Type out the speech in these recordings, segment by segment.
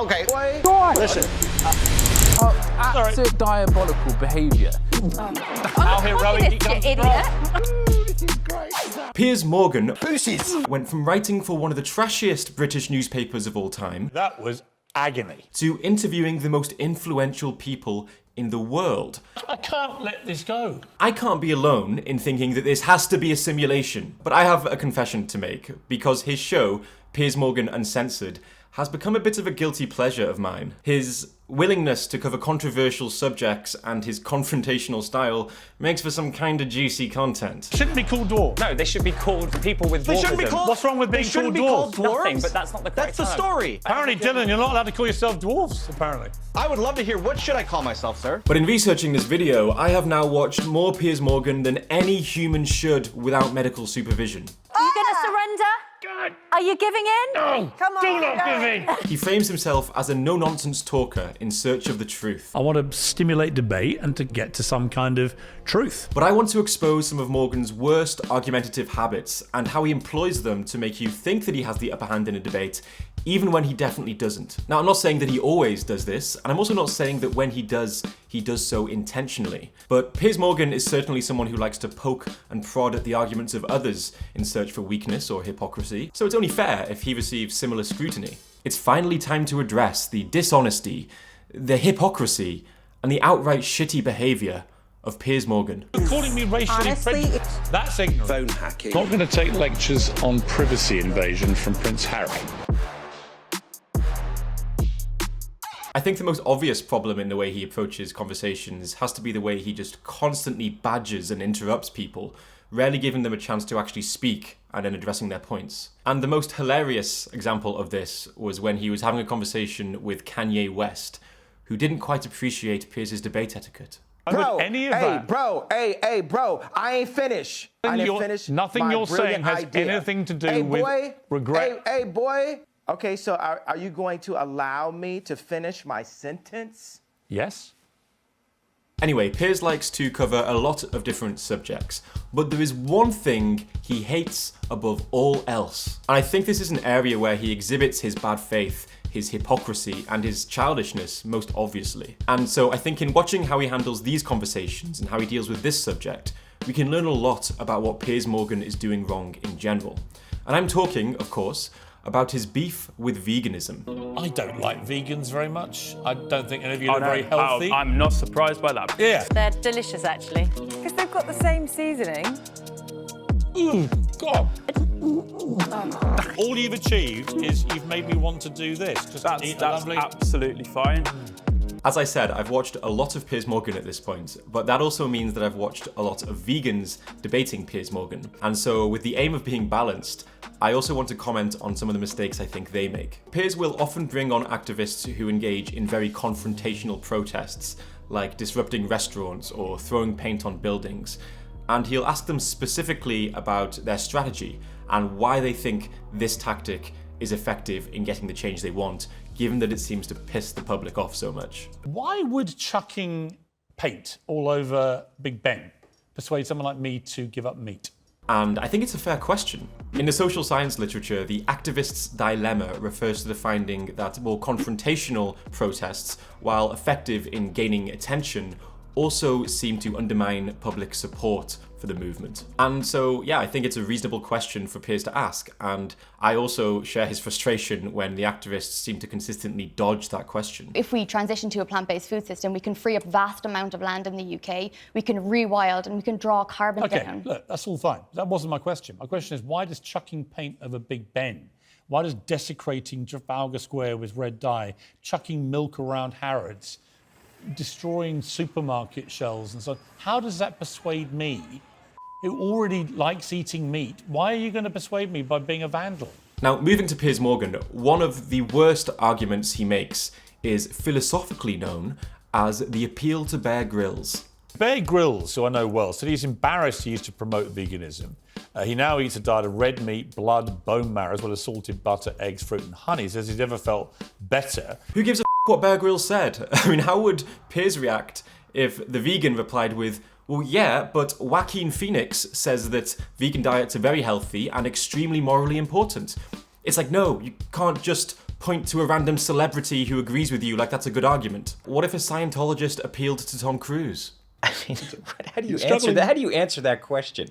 Okay. Go on. Listen. Absolute diabolical behaviour. How heroic he comes Idiot. Piers Morgan Pussies. went from writing for one of the trashiest British newspapers of all time That was agony. to interviewing the most influential people in the world. I can't let this go. I can't be alone in thinking that this has to be a simulation, but I have a confession to make, because his show, Piers Morgan Uncensored, has become a bit of a guilty pleasure of mine. His willingness to cover controversial subjects and his confrontational style makes for some kinda juicy content. Shouldn't be called dwarf. No, they should be called people with They shouldn't be dwarfism. called. What's wrong with being They shouldn't called be called dwarves. Nothing, but that's not the correct That's the term. story. Apparently, Dylan, you're not allowed to call yourself dwarfs, apparently. I would love to hear, what should I call myself, sir? But in researching this video, I have now watched more Piers Morgan than any human should without medical supervision. Are you going to surrender? God. Are you giving in? No, Come on. do not give in. He frames himself as a no-nonsense talker in search of the truth. I want to stimulate debate and to get to some kind of truth. But I want to expose some of Morgan's worst argumentative habits and how he employs them to make you think that he has the upper hand in a debate, even when he definitely doesn't. Now, I'm not saying that he always does this, and I'm also not saying that when he does so intentionally. But Piers Morgan is certainly someone who likes to poke and prod at the arguments of others in search for weakness or hypocrisy, so it's only fair if he receives similar scrutiny. It's finally time to address the dishonesty, the hypocrisy, and the outright shitty behaviour of Piers Morgan. You're calling me racially Honestly, prejudiced. That's ignorant. Phone hacking. Not going to take lectures on privacy invasion from Prince Harry. I think the most obvious problem in the way he approaches conversations has to be the way he just constantly badgers and interrupts people, rarely giving them a chance to actually speak and then addressing their points. And the most hilarious example of this was when he was having a conversation with Kanye West, who didn't quite appreciate Piers' debate etiquette. Bro, any of hey, that- bro, I ain't finished. I didn't finish. Nothing my you're saying brilliant has idea. anything to do Hey, with boy, regret. Hey, boy. Okay, so are you going to allow me to finish my sentence? Yes? Anyway, Piers likes to cover a lot of different subjects, but there is one thing he hates above all else. And I think this is an area where he exhibits his bad faith, his hypocrisy, and his childishness most obviously. And so I think in watching how he handles these conversations and how he deals with this subject, we can learn a lot about what Piers Morgan is doing wrong in general. And I'm talking, of course, about his beef with veganism. I don't like vegans very much. I don't think any of you are very healthy. I'm not surprised by that. Yeah. They're delicious, actually. Because they've got the same seasoning. Ooh, God. All you've achieved is you've made me want to do this. Just eat a That's lovely... absolutely fine. As I said, I've watched a lot of Piers Morgan at this point, but that also means that I've watched a lot of vegans debating Piers Morgan. And so with the aim of being balanced, I also want to comment on some of the mistakes I think they make. Piers will often bring on activists who engage in very confrontational protests, like disrupting restaurants or throwing paint on buildings, and he'll ask them specifically about their strategy and why they think this tactic is effective in getting the change they want, given that it seems to piss the public off so much. Why would chucking paint all over Big Ben persuade someone like me to give up meat? And I think it's a fair question. In the social science literature, the activist's dilemma refers to the finding that more confrontational protests, while effective in gaining attention, also seem to undermine public support for the movement. And so, yeah, I think it's a reasonable question for Piers to ask. And I also share his frustration when the activists seem to consistently dodge that question. If we transition to a plant-based food system, we can free up vast amount of land in the UK, we can rewild and we can draw carbon down. Look, that's all fine. That wasn't my question. My question is, why does chucking paint over Big Ben, why does desecrating Trafalgar Square with red dye, chucking milk around Harrods, destroying supermarket shelves and so on, how does that persuade me, who already likes eating meat? Why are you going to persuade me by being a vandal? Now, moving to Piers Morgan, one of the worst arguments he makes is philosophically known as the appeal to Bear Grylls. Bear Grylls, who I know well, said he's embarrassed he used to promote veganism. He now eats a diet of red meat, blood, bone marrow, as well as salted butter, eggs, fruit and honey. He says he's never felt better. Who gives a what Bear Grylls said? I mean, how would Piers react if the vegan replied with, well, yeah, but Joaquin Phoenix says that vegan diets are very healthy and extremely morally important. It's like, no, you can't just point to a random celebrity who agrees with you like that's a good argument. What if a Scientologist appealed to Tom Cruise? I mean, how do you answer that? How do you answer that question?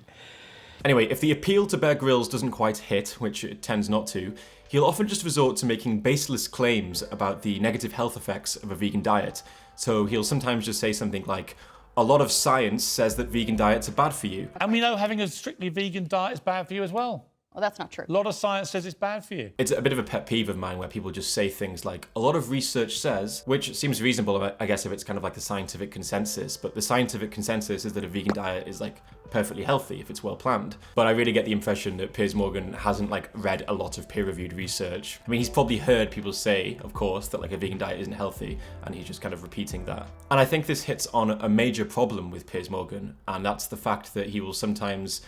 Anyway, if the appeal to Bear Grylls doesn't quite hit, which it tends not to, he'll often just resort to making baseless claims about the negative health effects of a vegan diet. So he'll sometimes just say something like, a lot of science says that vegan diets are bad for you. And we know having a strictly vegan diet is bad for you as well. Well, that's not true. A lot of science says it's bad for you. It's a bit of a pet peeve of mine where people just say things like, a lot of research says, which seems reasonable, I guess, if it's kind of like the scientific consensus, but the scientific consensus is that a vegan diet is like perfectly healthy if it's well planned. But I really get the impression that Piers Morgan hasn't like read a lot of peer-reviewed research. I mean, he's probably heard people say, of course, that like a vegan diet isn't healthy, and he's just kind of repeating that. And I think this hits on a major problem with Piers Morgan, and that's the fact that he will sometimes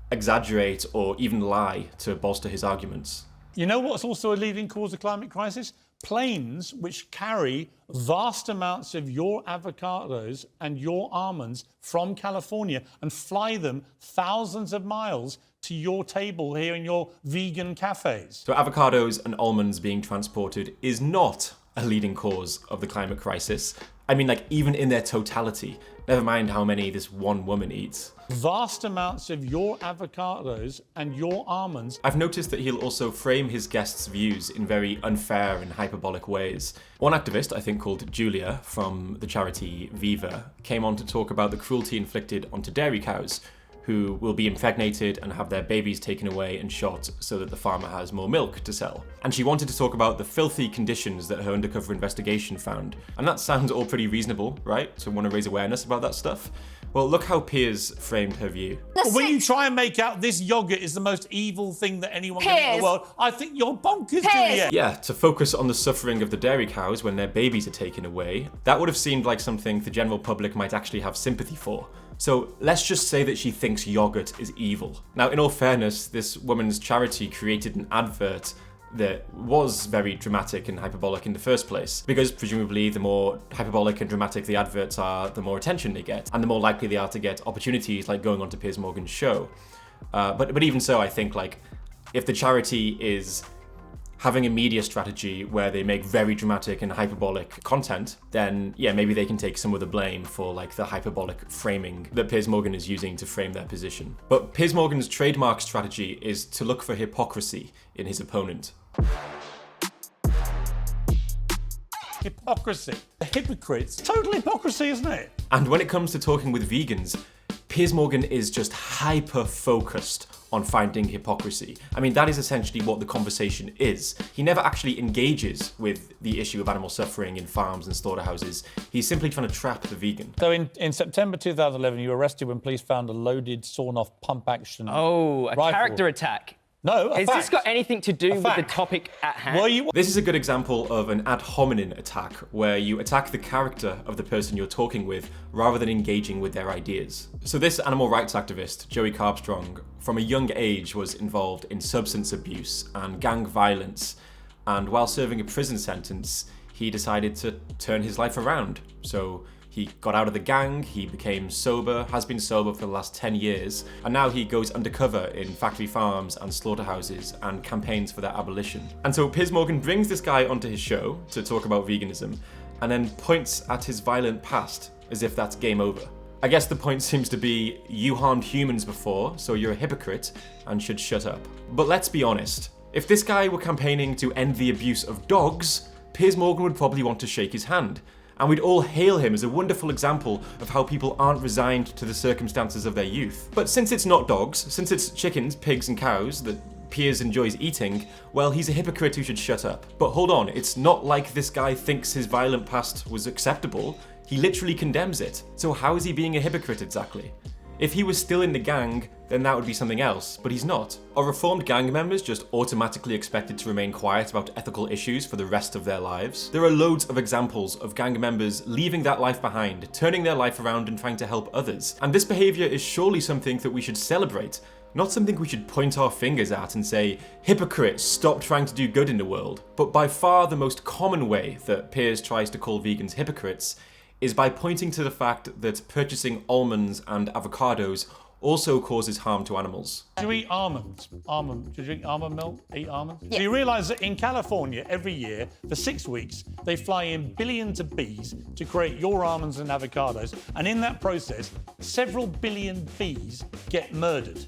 exaggerate or even lie to bolster his arguments. You know what's also a leading cause of climate crisis? Planes which carry vast amounts of your avocados and your almonds from California and fly them thousands of miles to your table here in your vegan cafes. So avocados and almonds being transported is not a leading cause of the climate crisis. I mean, like, even in their totality, never mind how many this one woman eats. Vast amounts of your avocados and your almonds. I've noticed that he'll also frame his guests' views in very unfair and hyperbolic ways. One activist, I think called Julia, from the charity Viva, came on to talk about the cruelty inflicted onto dairy cows, who will be impregnated and have their babies taken away and shot so that the farmer has more milk to sell. And she wanted to talk about the filthy conditions that her undercover investigation found. And that sounds all pretty reasonable, right? To want to raise awareness about that stuff. Well, look how Piers framed her view. But when you try and make out this yoghurt is the most evil thing that anyone can eat in the world, I think you're bonkers, Juliet. Yeah, to focus on the suffering of the dairy cows when their babies are taken away, that would have seemed like something the general public might actually have sympathy for. So let's just say that she thinks yogurt is evil. Now, in all fairness, this woman's charity created an advert that was very dramatic and hyperbolic in the first place, because presumably the more hyperbolic and dramatic the adverts are, the more attention they get, and the more likely they are to get opportunities like going on to Piers Morgan's show. But even so, I think like if the charity is having a media strategy where they make very dramatic and hyperbolic content, then yeah, maybe they can take some of the blame for like the hyperbolic framing that Piers Morgan is using to frame their position. But Piers Morgan's trademark strategy is to look for hypocrisy in his opponent. Hypocrisy. The hypocrites. Total hypocrisy, isn't it? And when it comes to talking with vegans, Piers Morgan is just hyper-focused on finding hypocrisy. I mean, that is essentially what the conversation is. He never actually engages with the issue of animal suffering in farms and slaughterhouses. He's simply trying to trap the vegan. So in September 2011, you were arrested when police found a loaded, sawn-off pump-action Oh, a rifle. character attack. No, a Has fact. this got anything to do with the fact. topic at hand? Were you? This is a good example of an ad hominem attack, where you attack the character of the person you're talking with rather than engaging with their ideas. So this animal rights activist, Joey Carbstrong, from a young age was involved in substance abuse and gang violence, and while serving a prison sentence, he decided to turn his life around. So he got out of the gang, he became sober, has been sober for the last 10 years, and now he goes undercover in factory farms and slaughterhouses and campaigns for their abolition. And so Piers Morgan brings this guy onto his show to talk about veganism, and then points at his violent past as if that's game over. I guess the point seems to be, you harmed humans before, so you're a hypocrite and should shut up. But let's be honest, if this guy were campaigning to end the abuse of dogs, Piers Morgan would probably want to shake his hand. And we'd all hail him as a wonderful example of how people aren't resigned to the circumstances of their youth. But since it's not dogs, since it's chickens, pigs and cows that Piers enjoys eating, well, he's a hypocrite who should shut up. But hold on, it's not like this guy thinks his violent past was acceptable. He literally condemns it. So how is he being a hypocrite exactly? If he was still in the gang, then that would be something else, but he's not. Are reformed gang members just automatically expected to remain quiet about ethical issues for the rest of their lives? There are loads of examples of gang members leaving that life behind, turning their life around and trying to help others. And this behaviour is surely something that we should celebrate, not something we should point our fingers at and say, hypocrites, stop trying to do good in the world. But by far the most common way that Piers tries to call vegans hypocrites is by pointing to the fact that purchasing almonds and avocados also causes harm to animals. Do you eat almonds? Do you drink almond milk? Eat almonds? Do you realise that in California, every year, for 6 weeks, they fly in billions of bees to create your almonds and avocados, and in that process, several billion bees get murdered?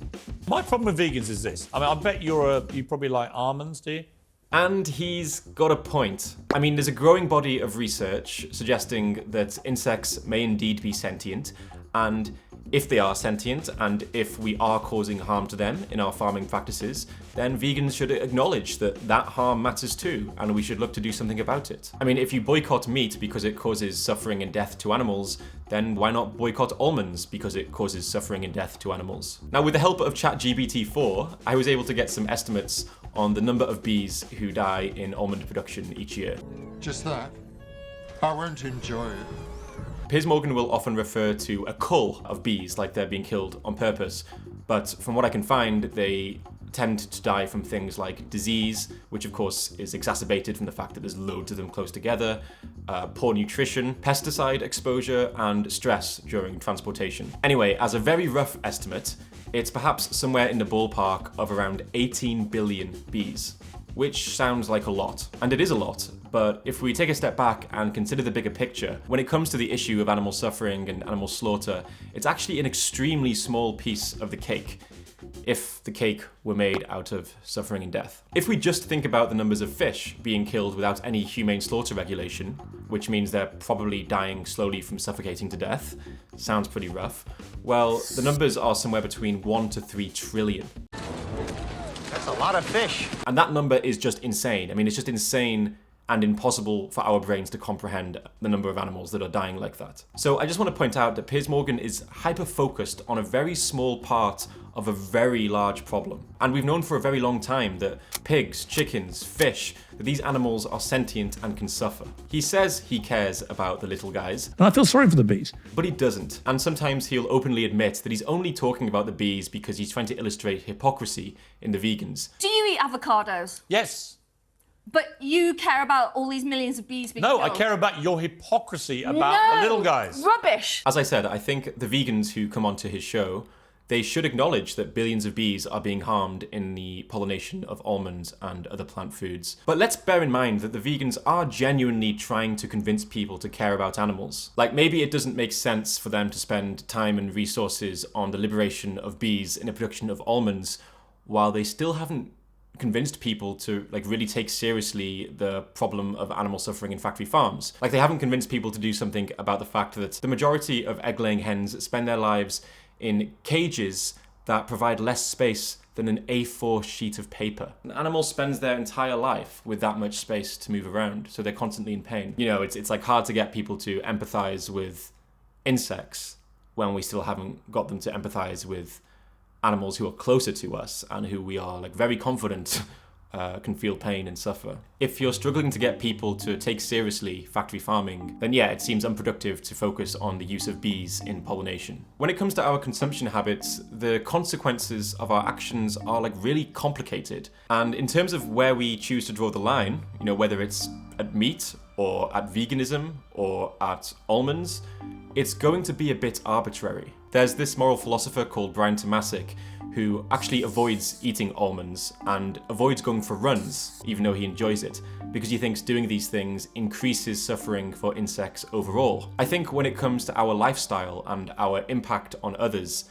My problem with vegans is this. I mean, I bet you probably like almonds, do you? And he's got a point. I mean, there's a growing body of research suggesting that insects may indeed be sentient, and if they are sentient and if we are causing harm to them in our farming practices, then vegans should acknowledge that that harm matters too, and we should look to do something about it. I mean, if you boycott meat because it causes suffering and death to animals, then why not boycott almonds because it causes suffering and death to animals? Now, with the help of ChatGPT-4, I was able to get some estimates on the number of bees who die in almond production each year. Just that? I won't enjoy it. Piers Morgan will often refer to a cull of bees like they're being killed on purpose, but from what I can find, they tend to die from things like disease, which of course is exacerbated from the fact that there's loads of them close together, poor nutrition, pesticide exposure, and stress during transportation. Anyway, as a very rough estimate, it's perhaps somewhere in the ballpark of around 18 billion bees, which sounds like a lot, and it is a lot. But if we take a step back and consider the bigger picture, when it comes to the issue of animal suffering and animal slaughter, it's actually an extremely small piece of the cake, if the cake were made out of suffering and death. If we just think about the numbers of fish being killed without any humane slaughter regulation, which means they're probably dying slowly from suffocating to death, sounds pretty rough, well, the numbers are somewhere between 1 to 3 trillion. That's a lot of fish. And that number is just insane. I mean, it's just insane and impossible for our brains to comprehend the number of animals that are dying like that. So I just want to point out that Piers Morgan is hyper-focused on a very small part of a very large problem. And we've known for a very long time that pigs, chickens, fish, that these animals are sentient and can suffer. He says he cares about the little guys. And I feel sorry for the bees. But he doesn't. And sometimes he'll openly admit that he's only talking about the bees because he's trying to illustrate hypocrisy in the vegans. Do you eat avocados? Yes. But you care about all these millions of bees being killed. I care about your hypocrisy about the little guys. Rubbish. As I said, I think the vegans who come onto his show, they should acknowledge that billions of bees are being harmed in the pollination of almonds and other plant foods. But let's bear in mind that the vegans are genuinely trying to convince people to care about animals. Like, maybe it doesn't make sense for them to spend time and resources on the liberation of bees in the production of almonds, while they still haven't convinced people to really take seriously the problem of animal suffering in factory farms. Like, they haven't convinced people to do something about the fact that the majority of egg-laying hens spend their lives in cages that provide less space than an A4 sheet of paper. An animal spends their entire life with that much space to move around, so they're constantly in pain. You know, it's like hard to get people to empathize with insects when we still haven't got them to empathize with animals who are closer to us and who we are very confident can feel pain and suffer. If you're struggling to get people to take seriously factory farming, then yeah, it seems unproductive to focus on the use of bees in pollination. When it comes to our consumption habits, the consequences of our actions are really complicated. And in terms of where we choose to draw the line, whether it's at meat or at veganism or at almonds, it's going to be a bit arbitrary. There's this moral philosopher called Brian Tomasic who actually avoids eating almonds and avoids going for runs, even though he enjoys it, because he thinks doing these things increases suffering for insects overall. I think when it comes to our lifestyle and our impact on others,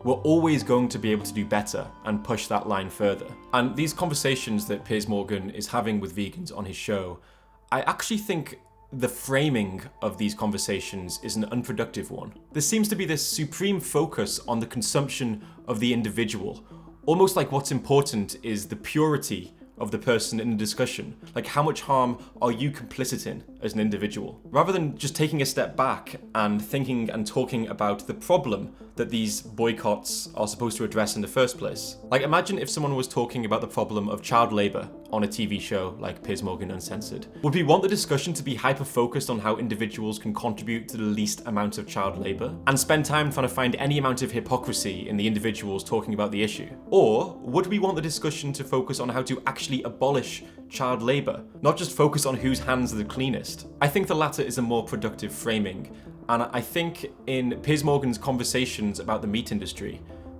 we're always going to be able to do better and push that line further. And these conversations that Piers Morgan is having with vegans on his show, I actually think the framing of these conversations is an unproductive one. There seems to be this supreme focus on the consumption of the individual, almost like what's important is the purity of the person in the discussion. Like, how much harm are you complicit in as an individual? Rather than just taking a step back and thinking and talking about the problem that these boycotts are supposed to address in the first place. Like, imagine if someone was talking about the problem of child labour on a TV show like Piers Morgan Uncensored. Would we want the discussion to be hyper-focused on how individuals can contribute to the least amount of child labour? And spend time trying to find any amount of hypocrisy in the individuals talking about the issue? Or would we want the discussion to focus on how to actually abolish child labour, not just focus on whose hands are the cleanest? I think the latter is a more productive framing, and I think in Piers Morgan's conversations about the meat industry,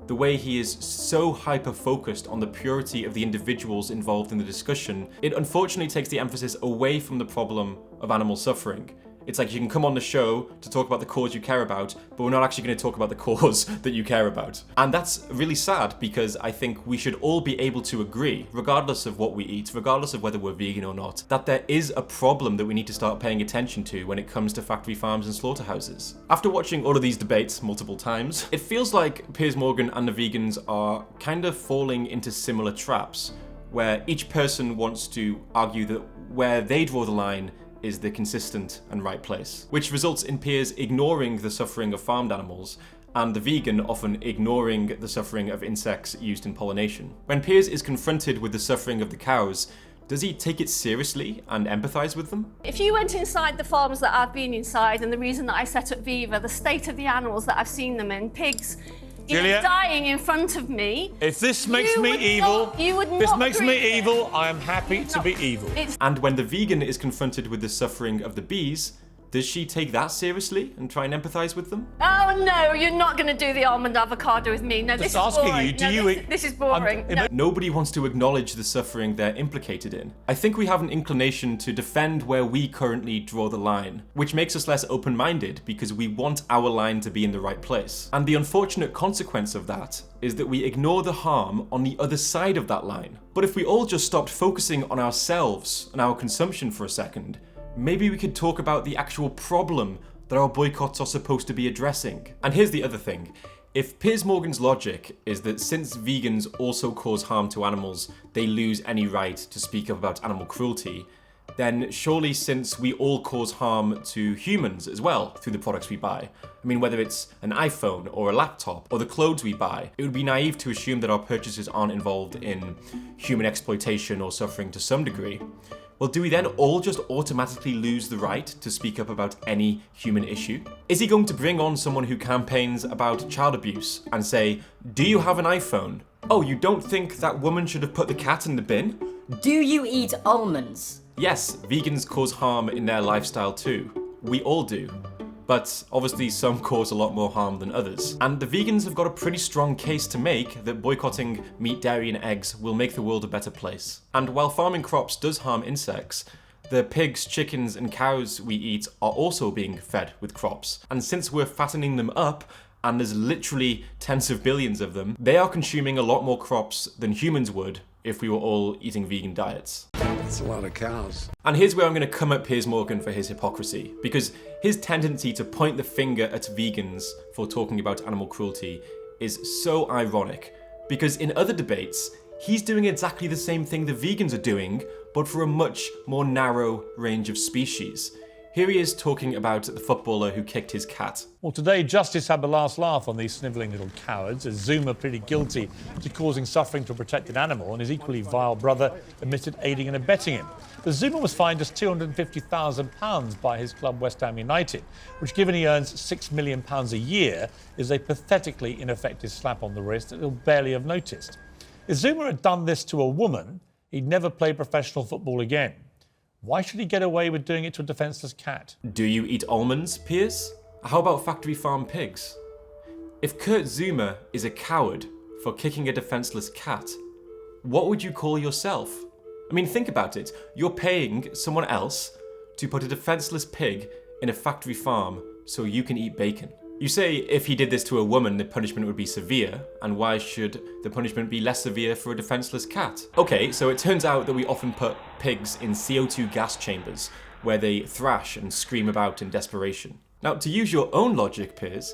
the way he is so hyper-focused on the purity of the individuals involved in the discussion, it unfortunately takes the emphasis away from the problem of animal suffering. It's like you can come on the show to talk about the cause you care about, but we're not actually going to talk about the cause that you care about. And that's really sad, because I think we should all be able to agree, regardless of what we eat, regardless of whether we're vegan or not, that there is a problem that we need to start paying attention to when it comes to factory farms and slaughterhouses. After watching all of these debates multiple times, it feels like Piers Morgan and the vegans are kind of falling into similar traps, where each person wants to argue that where they draw the line is the consistent and right place, which results in Piers ignoring the suffering of farmed animals, and the vegan often ignoring the suffering of insects used in pollination. When Piers is confronted with the suffering of the cows, does he take it seriously and empathise with them? If you went inside the farms that I've been inside, and the reason that I set up Viva, the state of the animals that I've seen them in, pigs, Julia, dying in front of me. If this makes me evil, I am happy to be evil. And when the vegan is confronted with the suffering of the bees, does she take that seriously and try and empathise with them? Oh no, you're not going to do the almond avocado with me. No, this is boring. This is boring. No. Nobody wants to acknowledge the suffering they're implicated in. I think we have an inclination to defend where we currently draw the line, which makes us less open-minded because we want our line to be in the right place. And the unfortunate consequence of that is that we ignore the harm on the other side of that line. But if we all just stopped focusing on ourselves and our consumption for a second, maybe we could talk about the actual problem that our boycotts are supposed to be addressing. And here's the other thing. If Piers Morgan's logic is that since vegans also cause harm to animals, they lose any right to speak up about animal cruelty, then surely since we all cause harm to humans as well through the products we buy, I mean, whether it's an iPhone or a laptop or the clothes we buy, it would be naive to assume that our purchases aren't involved in human exploitation or suffering to some degree. Well, do we then all just automatically lose the right to speak up about any human issue? Is he going to bring on someone who campaigns about child abuse and say, do you have an iPhone? Oh, you don't think that woman should have put the cat in the bin? Do you eat almonds? Yes, vegans cause harm in their lifestyle too. We all do. But obviously some cause a lot more harm than others. And the vegans have got a pretty strong case to make that boycotting meat, dairy and eggs will make the world a better place. And while farming crops does harm insects, the pigs, chickens and cows we eat are also being fed with crops. And since we're fattening them up, and there's literally tens of billions of them, they are consuming a lot more crops than humans would if we were all eating vegan diets. That's a lot of cows. And here's where I'm going to come at Piers Morgan for his hypocrisy, because his tendency to point the finger at vegans for talking about animal cruelty is so ironic, because in other debates, he's doing exactly the same thing the vegans are doing, but for a much more narrow range of species. Here he is talking about the footballer who kicked his cat. Well, today, justice had the last laugh on these snivelling little cowards as Zouma pleaded guilty to causing suffering to a protected animal, and his equally vile brother admitted aiding and abetting him. But Zouma was fined just £250,000 by his club West Ham United, which, given he earns £6 million a year, is a pathetically ineffective slap on the wrist that he'll barely have noticed. If Zouma had done this to a woman, he'd never play professional football again. Why should he get away with doing it to a defenceless cat? Do you eat almonds, Piers? How about factory farm pigs? If Kurt Zouma is a coward for kicking a defenceless cat, what would you call yourself? I mean, think about it. You're paying someone else to put a defenceless pig in a factory farm so you can eat bacon. You say if he did this to a woman, the punishment would be severe, and why should the punishment be less severe for a defenceless cat? Okay, so it turns out that we often put pigs in CO2 gas chambers, where they thrash and scream about in desperation. Now, to use your own logic, Piers,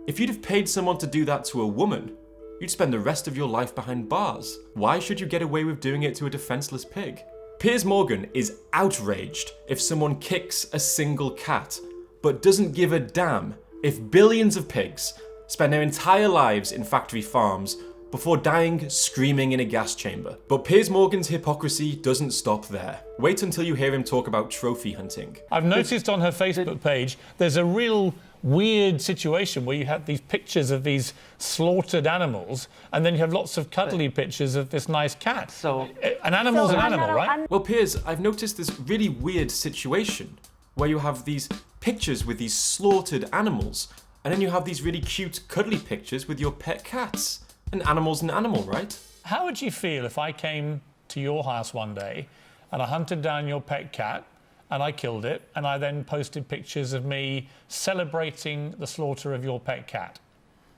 if you'd have paid someone to do that to a woman, you'd spend the rest of your life behind bars. Why should you get away with doing it to a defenceless pig? Piers Morgan is outraged if someone kicks a single cat, but doesn't give a damn if billions of pigs spend their entire lives in factory farms before dying screaming in a gas chamber. But Piers Morgan's hypocrisy doesn't stop there. Wait until you hear him talk about trophy hunting. I've noticed on her Facebook page there's a real weird situation where you have these pictures of these slaughtered animals, and then you have lots of cuddly pictures of this nice cat. So an animal's an animal, right? Well, Piers, I've noticed this really weird situation where you have these pictures with these slaughtered animals, and then you have these really cute cuddly pictures with your pet cats. An animal's an animal, right? How would you feel if I came to your house one day and I hunted down your pet cat and I killed it, and I then posted pictures of me celebrating the slaughter of your pet cat?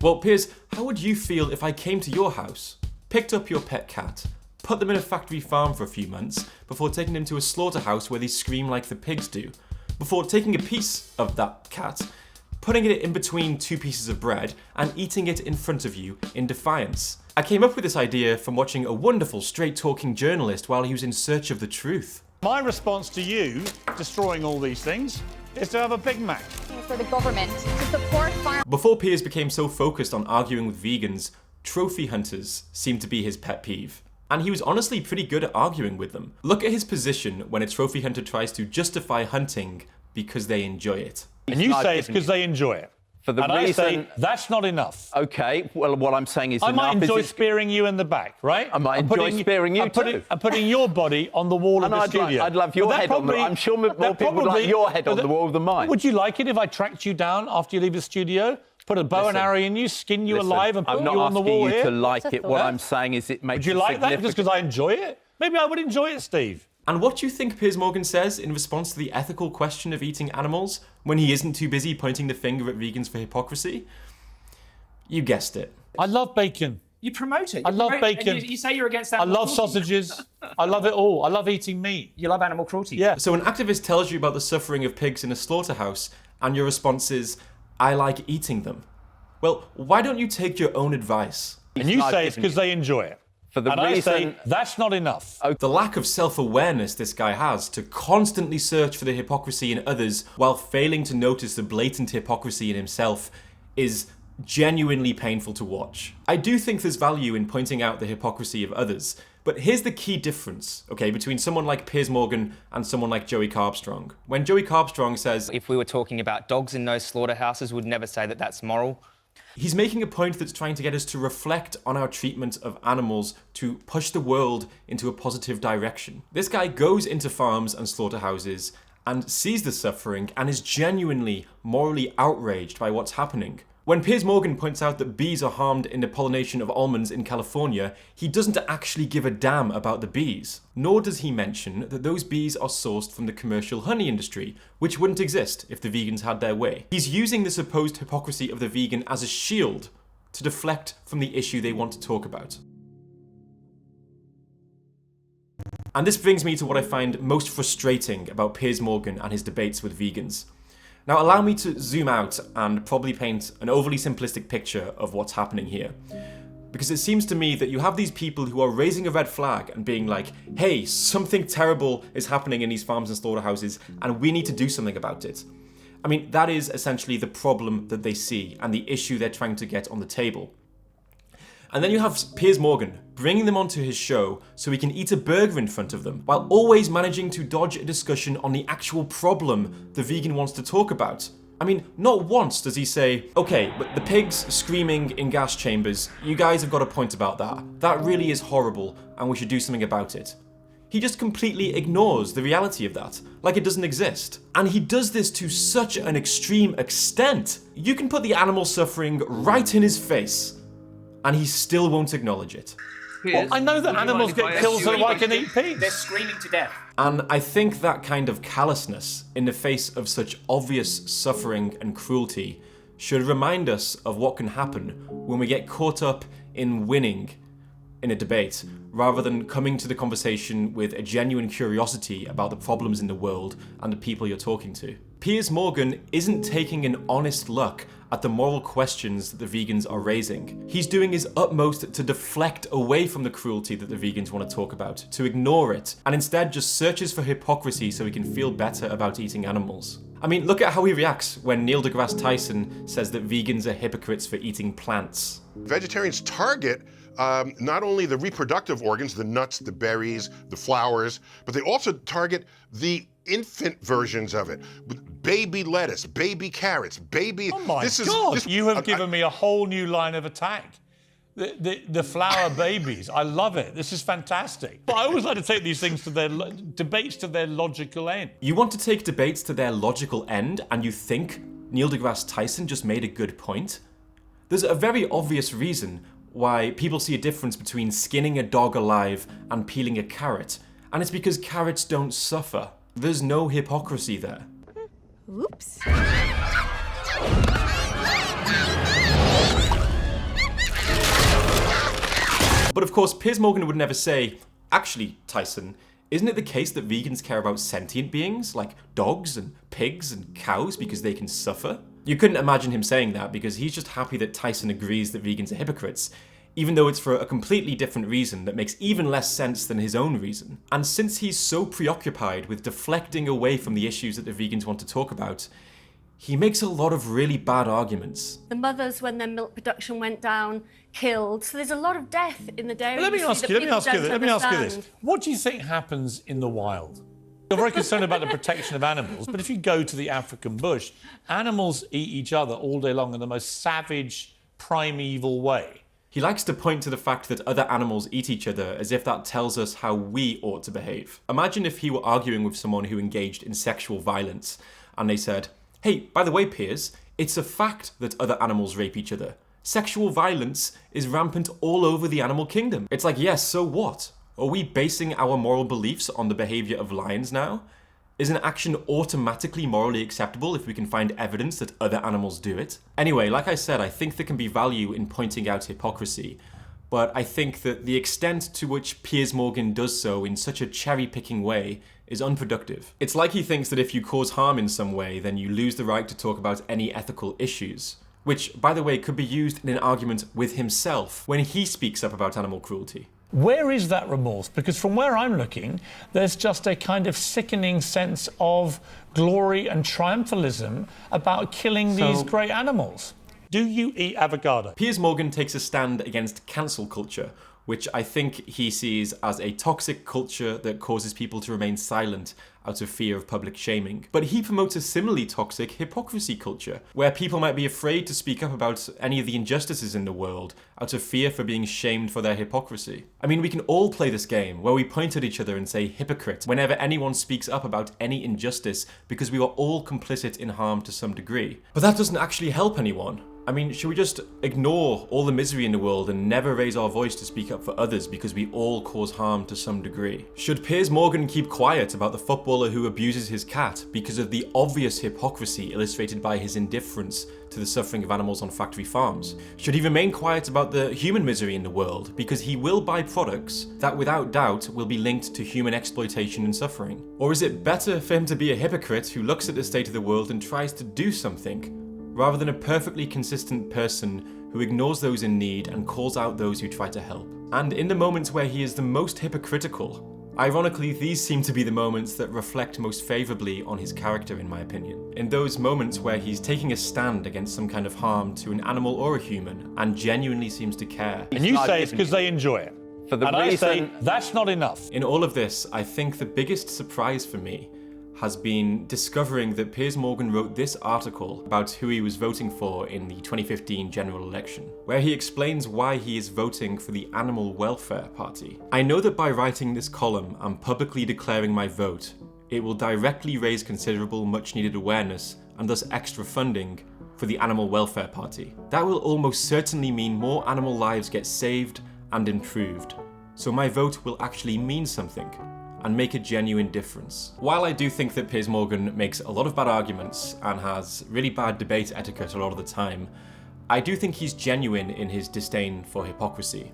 Well, Piers, how would you feel if I came to your house, picked up your pet cat, put them in a factory farm for a few months before taking them to a slaughterhouse where they scream like the pigs do, before taking a piece of that cat, putting it in between two pieces of bread and eating it in front of you in defiance? I came up with this idea from watching a wonderful straight-talking journalist while he was in search of the truth. My response to you destroying all these things is to have a Big Mac. For the government to support farmers. Before Piers became so focused on arguing with vegans, trophy hunters seemed to be his pet peeve. And he was honestly pretty good at arguing with them. Look at his position when a trophy hunter tries to justify hunting because they enjoy it. And you say it's because they enjoy it. For the and reason... I say, that's not enough. Okay, well, what I'm saying is I might enough enjoy is spearing you in the back, right? I might enjoy spearing you too. I'm putting your body on the wall of the studio. I'd love your head on the... I'm sure more people would like your head on the wall than mine. Would you like it if I tracked you down after you leave the studio, put a bow and arrow in you, skin you alive and put you on the wall here? I'm not asking you to like it. What I'm saying is it makes Would you like that just because I enjoy it? Maybe I would enjoy it, Steve. And what do you think Piers Morgan says in response to the ethical question of eating animals when he isn't too busy pointing the finger at vegans for hypocrisy? You guessed it. I love bacon. You promote it. I love bacon. You say you're against I animal love cruelty. sausages. I love it all. I love eating meat. You love animal cruelty. Yeah. So an activist tells you about the suffering of pigs in a slaughterhouse, and your response is, I like eating them. Well, why don't you take your own advice? And you say it's because they enjoy it. For the and reason... I say, that's not enough. The lack of self-awareness this guy has to constantly search for the hypocrisy in others while failing to notice the blatant hypocrisy in himself is genuinely painful to watch. I do think there's value in pointing out the hypocrisy of others, but here's the key difference, okay, between someone like Piers Morgan and someone like Joey Carbstrong. When Joey Carbstrong says, if we were talking about dogs in those slaughterhouses, we'd never say that that's moral. He's making a point that's trying to get us to reflect on our treatment of animals to push the world into a positive direction. This guy goes into farms and slaughterhouses and sees the suffering and is genuinely morally outraged by what's happening. When Piers Morgan points out that bees are harmed in the pollination of almonds in California, he doesn't actually give a damn about the bees. Nor does he mention that those bees are sourced from the commercial honey industry, which wouldn't exist if the vegans had their way. He's using the supposed hypocrisy of the vegan as a shield to deflect from the issue they want to talk about. And this brings me to what I find most frustrating about Piers Morgan and his debates with vegans. Now allow me to zoom out and probably paint an overly simplistic picture of what's happening here. Because it seems to me that you have these people who are raising a red flag and being like, hey, something terrible is happening in these farms and slaughterhouses and we need to do something about it. I mean, that is essentially the problem that they see and the issue they're trying to get on the table. And then you have Piers Morgan bringing them onto his show so he can eat a burger in front of them, while always managing to dodge a discussion on the actual problem the vegan wants to talk about. I mean, not once does he say, okay, but the pigs screaming in gas chambers, you guys have got a point about that. That really is horrible and we should do something about it. He just completely ignores the reality of that, like it doesn't exist. And he does this to such an extreme extent. You can put the animal suffering right in his face, and he still won't acknowledge it. Well, I know that animals get killed so I can eat pigs. They're screaming to death. And I think that kind of callousness in the face of such obvious suffering and cruelty should remind us of what can happen when we get caught up in winning in a debate, rather than coming to the conversation with a genuine curiosity about the problems in the world and the people you're talking to. Piers Morgan isn't taking an honest look at the moral questions that the vegans are raising. He's doing his utmost to deflect away from the cruelty that the vegans want to talk about, to ignore it, and instead just searches for hypocrisy so he can feel better about eating animals. I mean, look at how he reacts when Neil deGrasse Tyson says that vegans are hypocrites for eating plants. Vegetarians target not only the reproductive organs, the nuts, the berries, the flowers, but they also target the infant versions of it. Baby lettuce, baby carrots, baby... Oh my God, you have given me a whole new line of attack. The flower babies, I love it. This is fantastic. But I always like to take these things to their debates to their logical end. You want to take debates to their logical end and you think Neil deGrasse Tyson just made a good point? There's a very obvious reason why people see a difference between skinning a dog alive and peeling a carrot, and it's because carrots don't suffer. There's no hypocrisy there. Oops. But of course, Piers Morgan would never say, actually, Tyson, isn't it the case that vegans care about sentient beings, like dogs and pigs and cows, because they can suffer? You couldn't imagine him saying that because he's just happy that Tyson agrees that vegans are hypocrites, even though it's for a completely different reason that makes even less sense than his own reason. And since he's so preoccupied with deflecting away from the issues that the vegans want to talk about, he makes a lot of really bad arguments. The mothers, when their milk production went down, killed. So there's a lot of death in the dairy Let me ask you this. this. What do you think happens in the wild? You're very concerned about the protection of animals, but if you go to the African bush, animals eat each other all day long in the most savage, primeval way. He likes to point to the fact that other animals eat each other as if that tells us how we ought to behave. Imagine if he were arguing with someone who engaged in sexual violence and they said, hey, by the way, Piers, it's a fact that other animals rape each other. Sexual violence is rampant all over the animal kingdom. It's like, yes, so what? Are we basing our moral beliefs on the behavior of lions now? Is an action automatically morally acceptable if we can find evidence that other animals do it? Anyway, like I said, I think there can be value in pointing out hypocrisy, but I think that the extent to which Piers Morgan does so in such a cherry-picking way is unproductive. It's like he thinks that if you cause harm in some way, then you lose the right to talk about any ethical issues, which, by the way, could be used in an argument with himself when he speaks up about animal cruelty. Where is that remorse? Because from where I'm looking, there's just a kind of sickening sense of glory and triumphalism about killing these great animals. Do you eat avocado? Piers Morgan takes a stand against cancel culture, which I think he sees as a toxic culture that causes people to remain silent out of fear of public shaming. But he promotes a similarly toxic hypocrisy culture, where people might be afraid to speak up about any of the injustices in the world out of fear for being shamed for their hypocrisy. I mean, we can all play this game where we point at each other and say hypocrite whenever anyone speaks up about any injustice because we are all complicit in harm to some degree. But that doesn't actually help anyone. I mean, should we just ignore all the misery in the world and never raise our voice to speak up for others because we all cause harm to some degree? Should Piers Morgan keep quiet about the footballer who abuses his cat because of the obvious hypocrisy illustrated by his indifference to the suffering of animals on factory farms? Should he remain quiet about the human misery in the world because he will buy products that without doubt will be linked to human exploitation and suffering? Or is it better for him to be a hypocrite who looks at the state of the world and tries to do something, rather than a perfectly consistent person who ignores those in need and calls out those who try to help? And in the moments where he is the most hypocritical, ironically, these seem to be the moments that reflect most favourably on his character, in my opinion. In those moments where he's taking a stand against some kind of harm to an animal or a human and genuinely seems to care. And you say it's because they enjoy it. I say that's not enough. In all of this, I think the biggest surprise for me has been discovering that Piers Morgan wrote this article about who he was voting for in the 2015 general election, where he explains why he is voting for the Animal Welfare Party. I know that by writing this column and publicly declaring my vote, it will directly raise considerable much-needed awareness and thus extra funding for the Animal Welfare Party. That will almost certainly mean more animal lives get saved and improved, so my vote will actually mean something and make a genuine difference. While I do think that Piers Morgan makes a lot of bad arguments and has really bad debate etiquette a lot of the time, I do think he's genuine in his disdain for hypocrisy.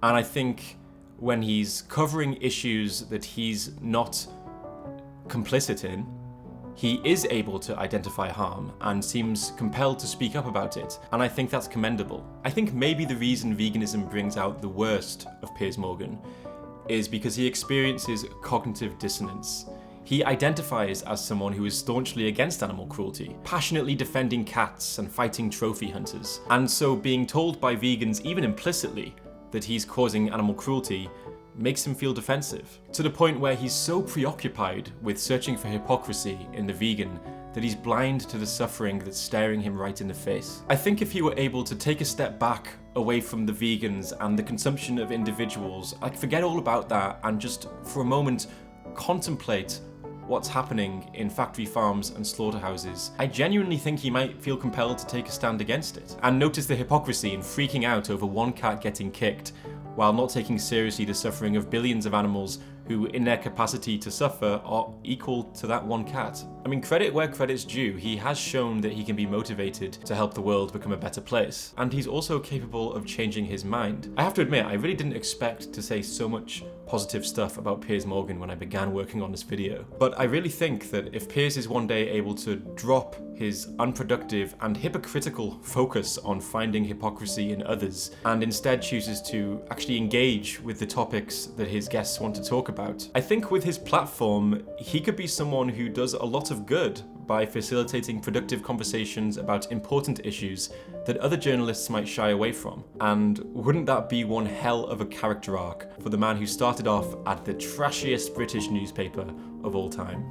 And I think when he's covering issues that he's not complicit in, he is able to identify harm and seems compelled to speak up about it, and I think that's commendable. I think maybe the reason veganism brings out the worst of Piers Morgan is because he experiences cognitive dissonance. He identifies as someone who is staunchly against animal cruelty, passionately defending cats and fighting trophy hunters. And so being told by vegans, even implicitly, that he's causing animal cruelty makes him feel defensive, to the point where he's so preoccupied with searching for hypocrisy in the vegan that he's blind to the suffering that's staring him right in the face. I think if he were able to take a step back away from the vegans and the consumption of individuals, I'd forget all about that and just for a moment contemplate what's happening in factory farms and slaughterhouses, I genuinely think he might feel compelled to take a stand against it. And notice the hypocrisy in freaking out over one cat getting kicked, while not taking seriously the suffering of billions of animals who, in their capacity to suffer, are equal to that one cat. I mean, credit where credit's due, he has shown that he can be motivated to help the world become a better place, and he's also capable of changing his mind. I have to admit, I really didn't expect to say so much positive stuff about Piers Morgan when I began working on this video, but I really think that if Piers is one day able to drop his unproductive and hypocritical focus on finding hypocrisy in others, and instead chooses to actually engage with the topics that his guests want to talk about, I think with his platform, he could be someone who does a lot of good by facilitating productive conversations about important issues that other journalists might shy away from. And wouldn't that be one hell of a character arc for the man who started off at the trashiest British newspaper of all time?